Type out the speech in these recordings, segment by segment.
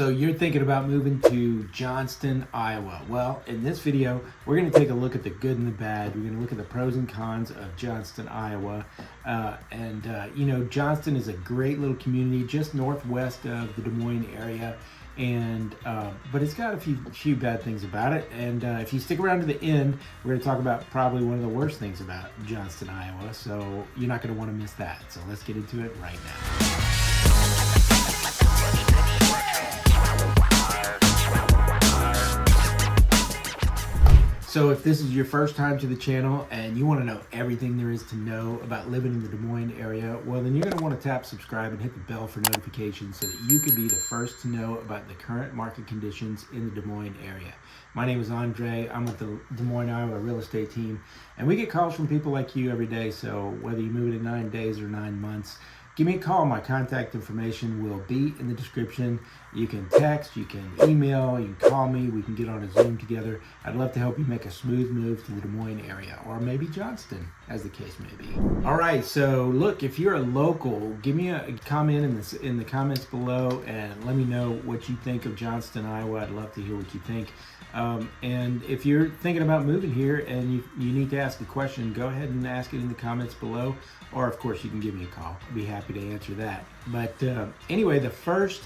So you're thinking about moving to Johnston, Iowa. Well, in this video, we're going to take a look at the good and the bad. We're going to look at the pros and cons of Johnston, Iowa. Johnston is a great little community just northwest of the Des Moines area. But it's got a few bad things about it. And if you stick around to the end, we're going to talk about probably one of the worst things about Johnston, Iowa. So you're not going to want to miss that. So let's get into it right now. So if this is your first time to the channel and you want to know everything there is to know about living in the Des Moines area, well then you're going to want to tap subscribe and hit the bell for notifications so that you can be the first to know about the current market conditions in the Des Moines area. My name is Andre. I'm with the Des Moines, Iowa real estate team, and we get calls from people like you every day. So whether you move it in 9 days or 9 months, give me a call. My contact information will be in the description. You can text, you can email, you can call me. We can get on a Zoom together. I'd love to help you make a smooth move to the Des Moines area, or maybe Johnston, as the case may be. All right, so look, if you're a local, give me a comment in the comments below and let me know what you think of Johnston, Iowa. I'd love to hear what you think. And if you're thinking about moving here and you need to ask a question, go ahead and ask it in the comments below, or of course you can give me a call. I'd be happy to answer that. But anyway, the first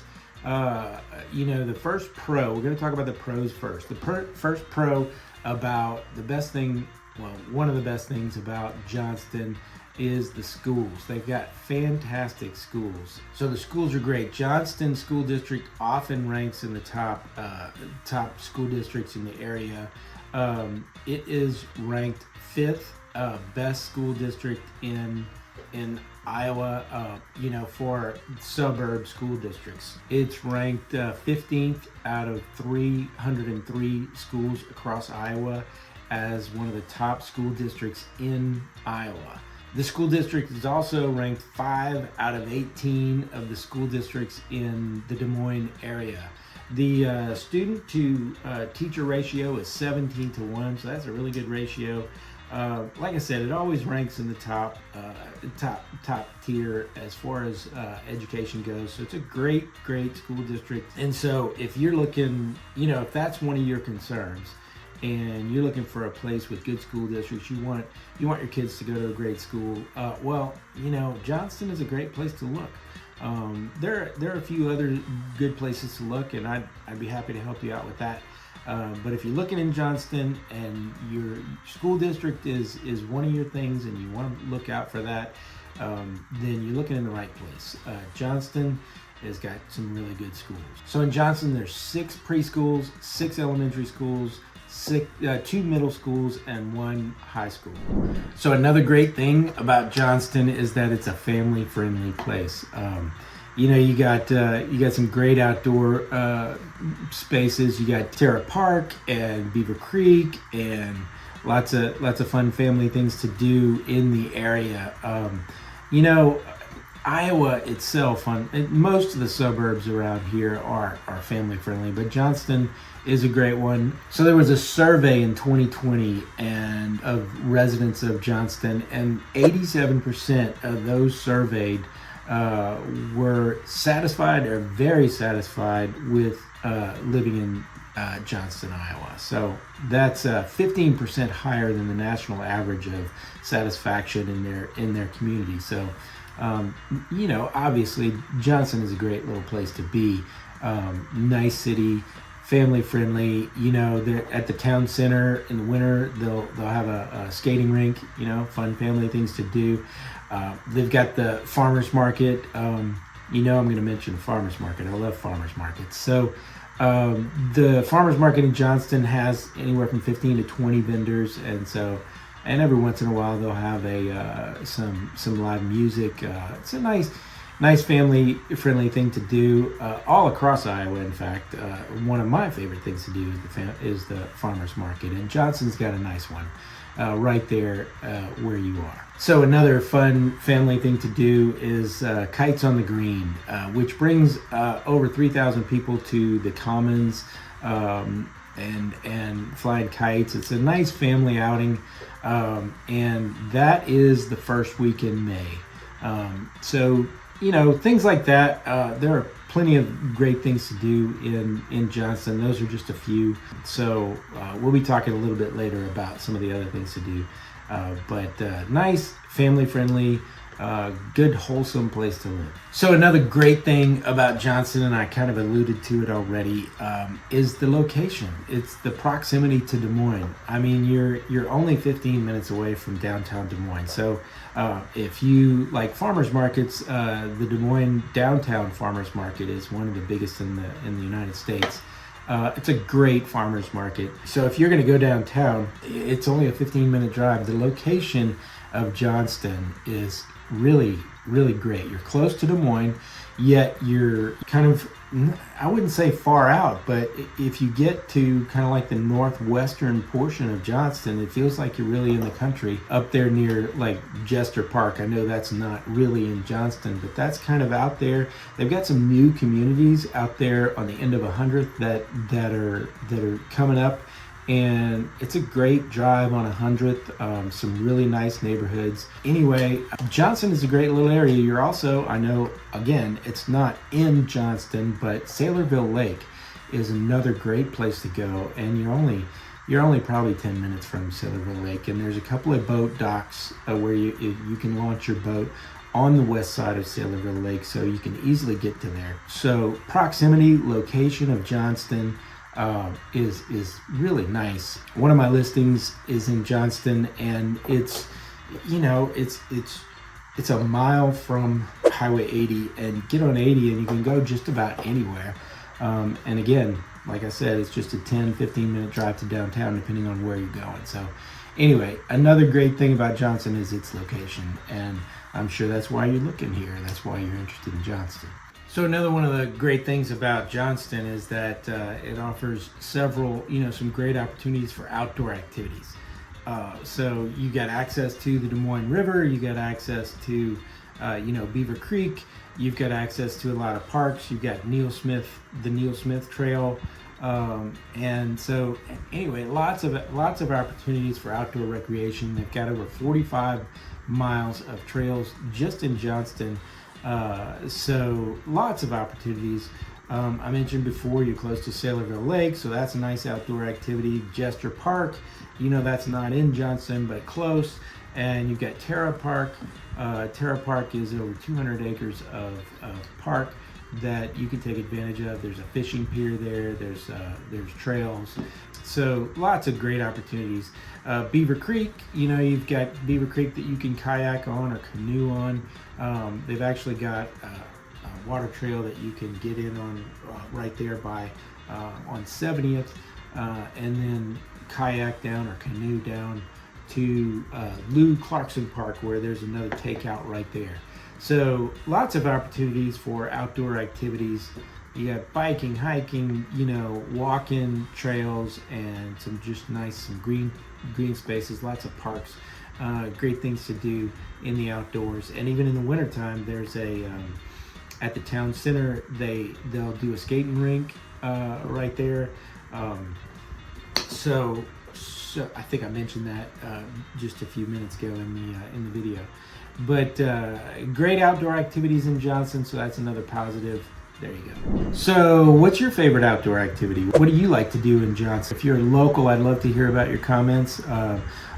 pro, we're going to talk about the pros first. The first pro about one of the best things about Johnston is the schools. They've got fantastic schools. So the schools are great. Johnston School District often ranks in the top school districts in the area. It is ranked 5th best school district in Iowa, for suburb school districts. It's ranked 15th out of 303 schools across Iowa as one of the top school districts in Iowa. The school district is also ranked 5 out of 18 of the school districts in the Des Moines area. The student to teacher ratio is 17-1, so that's a really good ratio. Like I said, it always ranks in the top tier as far as education goes. So it's a great school district. And so if you're looking, if that's one of your concerns, and you're looking for a place with good school districts, you want your kids to go to a great school, Johnston is a great place to look. There are a few other good places to look, and I'd be happy to help you out with that. But if you're looking in Johnston and your school district is one of your things and you want to look out for that, then you're looking in the right place. Johnston has got some really good schools. So in Johnston, there's 6 preschools, 6 elementary schools, 2 middle schools, and 1 high school. So another great thing about Johnston is that it's a family-friendly place. You got some great outdoor spaces. You got Terra Park and Beaver Creek, and lots of fun family things to do in the area. Iowa itself, most of the suburbs around here are family friendly, but Johnston is a great one. So there was a survey in 2020 of residents of Johnston, and 87% of those surveyed were satisfied or very satisfied with living in Johnston, Iowa. So that's 15% higher than the national average of satisfaction in their community. So obviously Johnston is a great little place to be. Nice city, family friendly. They're at the town center in the winter. They'll have a skating rink. Fun family things to do. They've got the farmers market. I'm going to mention the farmers market. I love farmers markets. So the farmers market in Johnston has anywhere from 15 to 20 vendors, and every once in a while they'll have some live music. It's a nice family friendly thing to do all across Iowa. In fact, one of my favorite things to do is the farmers market, and Johnston's got a nice one right there where you are. So another fun family thing to do is Kites on the Green, which brings over 3,000 people to the Commons and flying kites. It's a nice family outing, and that is the first week in May. So things like that. There are plenty of great things to do in Johnston. Those are just a few. So we'll be talking a little bit later about some of the other things to do. But nice, family-friendly, good, wholesome place to live. So another great thing about Johnston, and I kind of alluded to it already, is the location. It's the proximity to Des Moines. I mean, you're only 15 minutes away from downtown Des Moines. So if you like farmers markets, the Des Moines downtown farmers market is one of the biggest in the United States. It's a great farmers market. So if you're going to go downtown, it's only a 15-minute drive. The location of Johnston is really, really great. You're close to Des Moines, yet you're kind of, I wouldn't say far out, but if you get to kind of like the northwestern portion of Johnston, it feels like you're really in the country up there near like Jester Park. I know that's not really in Johnston, but that's kind of out there. They've got some new communities out there on the end of 100th that are coming up. And it's a great drive on 100th, some really nice neighborhoods. Anyway, Johnston is a great little area. You're also, I know, again, it's not in Johnston, but Saylorville Lake is another great place to go. And you're only probably 10 minutes from Saylorville Lake. And there's a couple of boat docks where you can launch your boat on the west side of Saylorville Lake, so you can easily get to there. So proximity, location of Johnston, is really nice. One of my listings is in Johnston, and it's a mile from Highway 80, and get on 80 and you can go just about anywhere. And again, like I said, it's just a 10-15 minute drive to downtown depending on where you're going. So anyway, another great thing about Johnston is its location, and I'm sure that's why you're looking here. That's why you're interested in Johnston. So another one of the great things about Johnston is that it offers several, some great opportunities for outdoor activities. So you got access to the Des Moines River, you got access to, Beaver Creek, you've got access to a lot of parks, you've got the Neil Smith Trail, and so anyway, lots of opportunities for outdoor recreation. They've got over 45 miles of trails just in Johnston. So lots of opportunities. I mentioned before, you're close to Saylorville Lake, so that's a nice outdoor activity. Jester Park, that's not in Johnston, but close. And you've got Terra Park. Terra Park is over 200 acres of park that you can take advantage of. There's a fishing pier there. There's trails. So lots of great opportunities. Beaver Creek, you've got Beaver Creek that you can kayak on or canoe on. They've actually got a water trail that you can get in on right there on 70th, and then kayak down or canoe down to Lou Clarkson Park, where there's another takeout right there. So lots of opportunities for outdoor activities. You got biking, hiking, walking trails, and some green spaces, lots of parks, great things to do in the outdoors. And even in the wintertime, there's at the town center, they'll do a skating rink right there. So I think I mentioned that just a few minutes ago in the video. But great outdoor activities in Johnston, so that's another positive. There you go. So what's your favorite outdoor activity? What do you like to do in Johnston? If you're local, I'd love to hear about your comments.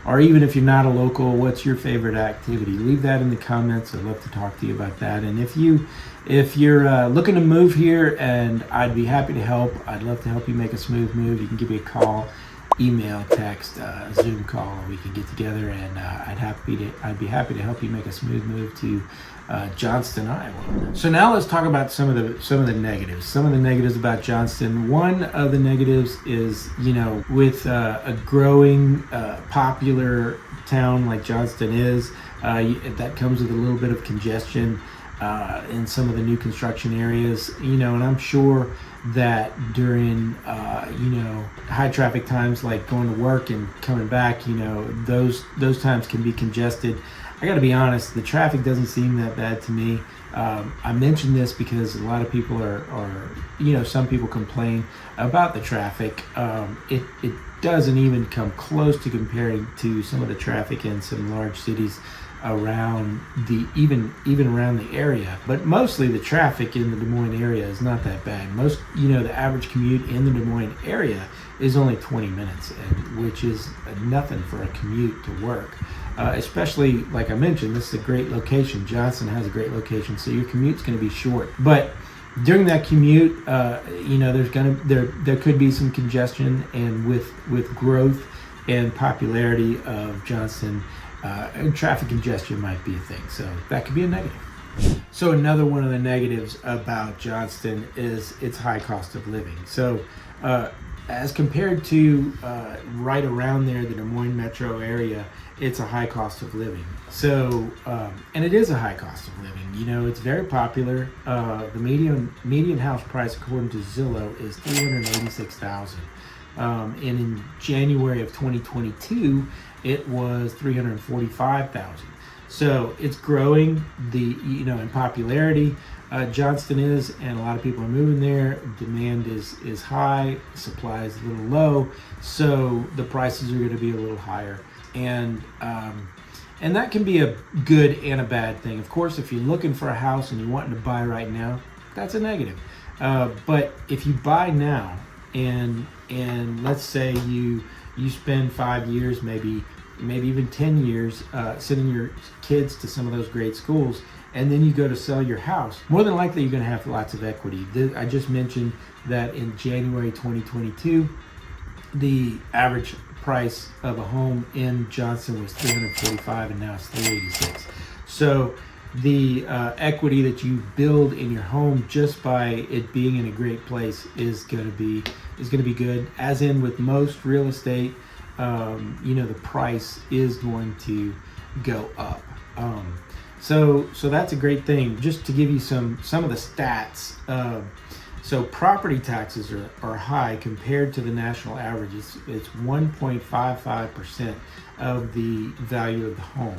Or even if you're not a local, what's your favorite activity? Leave that in the comments. I'd love to talk to you about that. And if you're looking to move here, and I'd be happy to help. I'd love to help you make a smooth move. You can give me a call, email, text, Zoom call. We can get together, and I'd be happy to help you make a smooth move to Johnston, Iowa. So now let's talk about some of the negatives. Some of the negatives about Johnston. One of the negatives is, with a growing, popular town like Johnston is, that comes with a little bit of congestion in some of the new construction areas. And I'm sure that during high traffic times, like going to work and coming back, those times can be congested. I got to be honest, the traffic doesn't seem that bad to me. I mention this because a lot of people are some people complain about the traffic. It doesn't even come close to comparing to some of the traffic in some large cities around even around the area. But mostly the traffic in the Des Moines area is not that bad. Most, the average commute in the Des Moines area is only 20 minutes, which is nothing for a commute to work. Especially, like I mentioned, this is a great location. Johnston has a great location, so your commute's going to be short. But during that commute, there could be some congestion, and with growth and popularity of Johnston, traffic congestion might be a thing. So that could be a negative. So another one of the negatives about Johnston is its high cost of living. So as compared to right around there, the Des Moines metro area, it's a high cost of living. So, and it is a high cost of living. It's very popular. The median house price, according to Zillow, is $386,000. And in January of 2022, it was $345,000. So it's growing in popularity. Johnston is, and a lot of people are moving there. Demand is high, supply is a little low, so the prices are going to be a little higher. And that can be a good and a bad thing. Of course, if you're looking for a house and you're wanting to buy right now, that's a negative. But if you buy now, and let's say you spend 5 years, maybe even 10 years sending your kids to some of those great schools, and then you go to sell your house, more than likely you're going to have lots of equity. I just mentioned that in January 2022, the average price of a home in Johnston was $345, and now it's $386. So the equity that you build in your home just by it being in a great place is going to be good. As in with most real estate, the price is going to go up. So that's a great thing. Just to give you some of the stats. So property taxes are high compared to the national average. It's 1.55% of the value of the home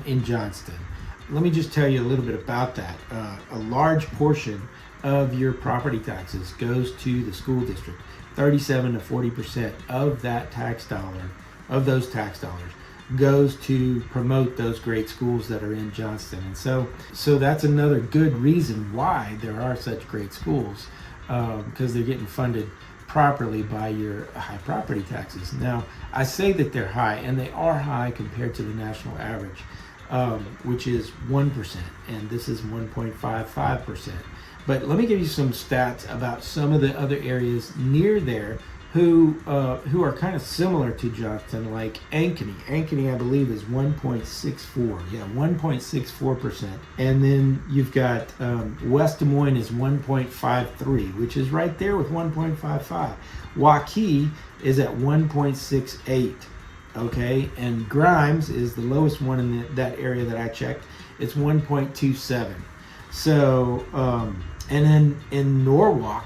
in Johnston. Let me just tell you a little bit about that. A large portion of your property taxes goes to the school district. 37 to 40% of those tax dollars goes to promote those great schools that are in Johnston. And so that's another good reason why there are such great schools, because they're getting funded properly by your high property taxes. Now, I say that they're high, and they are high compared to the national average, which is 1%, and this is 1.55%. But let me give you some stats about some of the other areas near there who are kind of similar to Johnston, like Ankeny. Ankeny, I believe, is 1.64. Yeah, 1.64%. And then you've got West Des Moines is 1.53, which is right there with 1.55. Waukee is at 1.68. Okay, and Grimes is the lowest one in that area that I checked. It's 1.27. So, and then in Norwalk,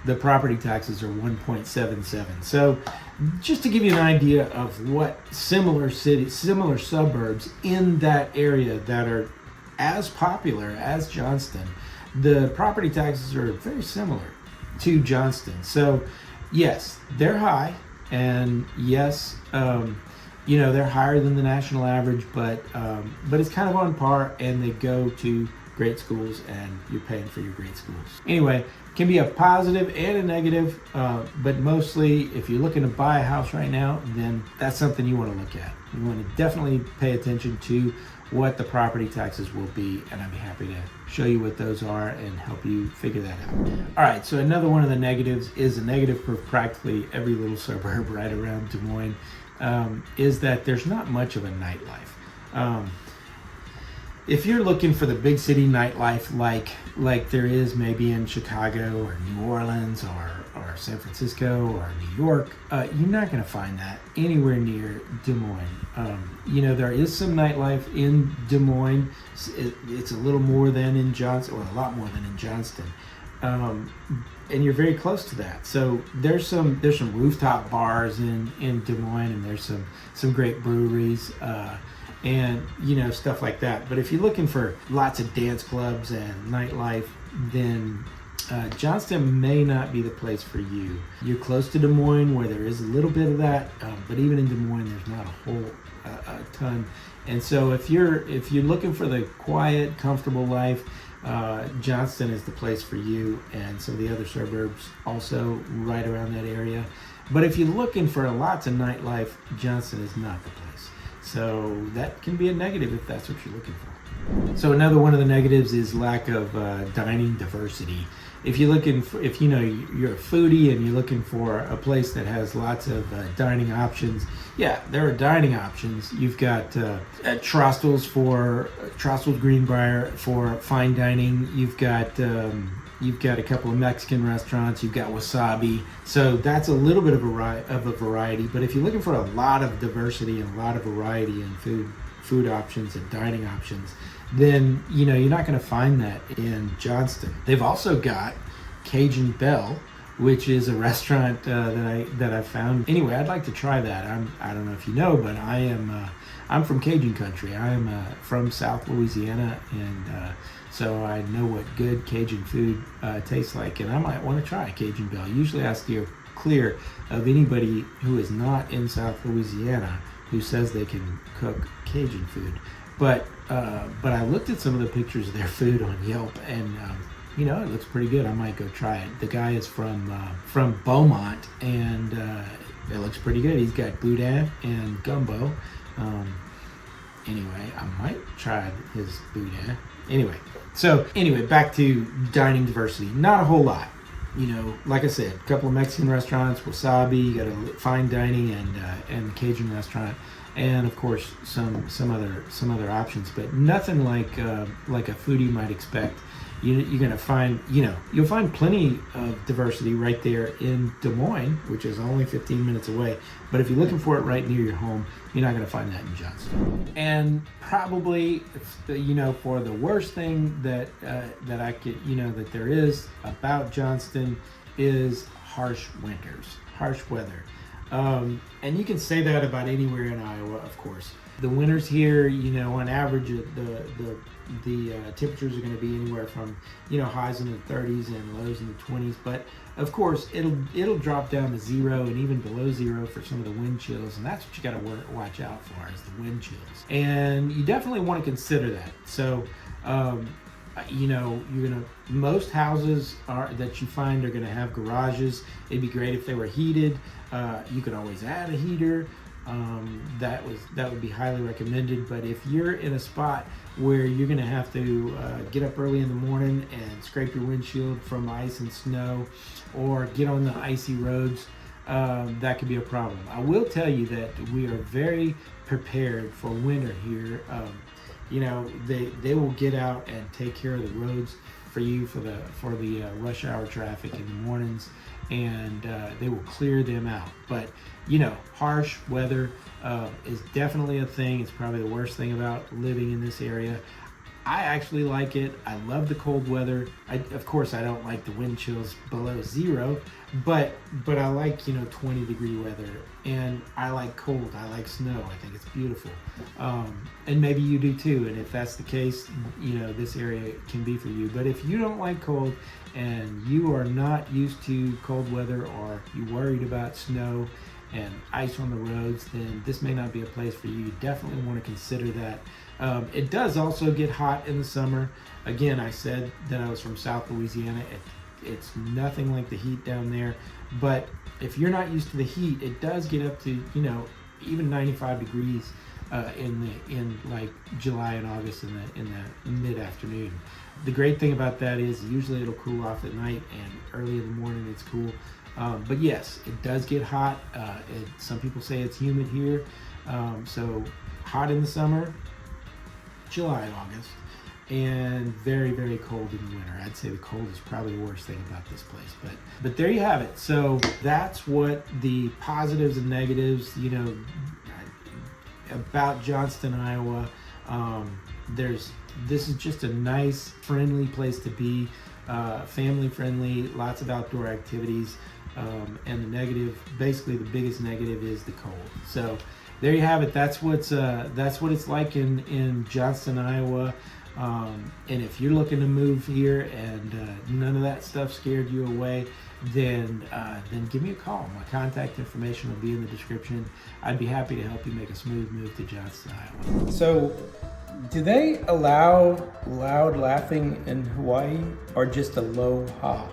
the property taxes are 1.77. So just to give you an idea of what similar suburbs in that area that are as popular as Johnston, the property taxes are very similar to Johnston. So yes, they're high, and yes, they're higher than the national average, but it's kind of on par, and they go to great schools, and you're paying for your great schools. Anyway, can be a positive and a negative, but mostly if you're looking to buy a house right now, then that's something you want to look at. You want to definitely pay attention to what the property taxes will be, and I'd be happy to show you what those are and help you figure that out. All right, so another one of the negatives is a negative for practically every little suburb right around Des Moines, is that there's not much of a nightlife. If you're looking for the big city nightlife like there is maybe in Chicago or New Orleans or San Francisco or New York, you're not going to find that anywhere near Des Moines. There is some nightlife in Des Moines. It's a little more than in Johnston, or a lot more than in Johnston. And you're very close to that. So there's some rooftop bars in Des Moines, and there's some great breweries. And stuff like that. But if you're looking for lots of dance clubs and nightlife, then Johnston may not be the place for you. You're close to Des Moines, where there is a little bit of that, but even in Des Moines, there's not a ton. And so if you're looking for the quiet, comfortable life, Johnston is the place for you, and some of the other suburbs also right around that area. But if you're looking for lots of nightlife, Johnston is not the place. So that can be a negative if that's what you're looking for. So another one of the negatives is lack of dining diversity. If you're looking for, if you know you're a foodie and you're looking for a place that has lots of dining options, yeah, there are dining options. You've got Trostles Greenbrier for fine dining. You've got a couple of Mexican restaurants. You've got Wasabi. So that's a little bit of a variety. But if you're looking for a lot of diversity and a lot of variety in food options and dining options, then you're not going to find that in Johnston. They've also got Cajun Belle, which is a restaurant that I found. Anyway, I'd like to try that. I don't know if you know, but I'm from Cajun country. I'm from South Louisiana, and so I know what good Cajun food tastes like, and I might want to try Cajun Belle. Usually I steer clear of anybody who is not in South Louisiana who says they can cook Cajun food. But I looked at some of the pictures of their food on Yelp, and it looks pretty good. I might go try it. The guy is from Beaumont, and it looks pretty good. He's got boudin and gumbo. Anyway, I might try his boudin. Anyway, back to dining diversity. Not a whole lot. Like I said, a couple of Mexican restaurants, Wasabi, you got a fine dining and the Cajun restaurant, and of course some other options, but nothing like a foodie might expect. You're gonna find you'll find plenty of diversity right there in Des Moines, which is only 15 minutes away. But if you're looking for it right near your home, you're not gonna find that in Johnston. And probably for the worst thing that I could that there is about Johnston is harsh winters, harsh weather. And you can say that about anywhere in Iowa, of course. The winters here, on average, the temperatures are going to be anywhere from highs in the 30s and lows in the 20s. But of course, it'll drop down to 0 and even below 0 for some of the wind chills, and that's what you got to watch out for, is the wind chills. And you definitely want to consider that. So, most houses that you find are gonna have garages. It'd be great if they were heated. You could always add a heater. That would be highly recommended. But if you're in a spot where you're gonna have to get up early in the morning and scrape your windshield from ice and snow, or get on the icy roads, that could be a problem. I will tell you that we are very prepared for winter here. They will get out and take care of the roads for you for the rush hour traffic in the mornings, and they will clear them out. But harsh weather is definitely a thing. It's probably the worst thing about living in this area. I actually like it. I love the cold weather. Of course, I don't like the wind chills below 0, but I like 20-degree weather, and I like cold. I like snow. I think it's beautiful, and maybe you do too. And if that's the case, this area can be for you. But if you don't like cold and you are not used to cold weather, or you're worried about snow and ice on the roads, then this may not be a place for you. You definitely want to consider that. It does also get hot in the summer. Again, I said that I was from South Louisiana. It's nothing like the heat down there. But if you're not used to the heat, it does get up to even 95 degrees in like July and August in the mid-afternoon. The great thing about that is usually it'll cool off at night, and early in the morning it's cool. But yes, it does get hot. Some people say it's humid here. So hot in the summer, July and August, and very, very cold in the winter. I'd say the cold is probably the worst thing about this place. But there you have it. So that's what the positives and negatives, about Johnston, Iowa. This is just a nice, friendly place to be, family friendly, lots of outdoor activities. And the negative, basically the biggest negative, is the cold. So there you have it. That's what it's like in Johnston, Iowa. And if you're looking to move here and none of that stuff scared you away, then give me a call. My contact information will be in the description. I'd be happy to help you make a smooth move to Johnston, Iowa. So, do they allow loud laughing in Hawaii, or just a low ha?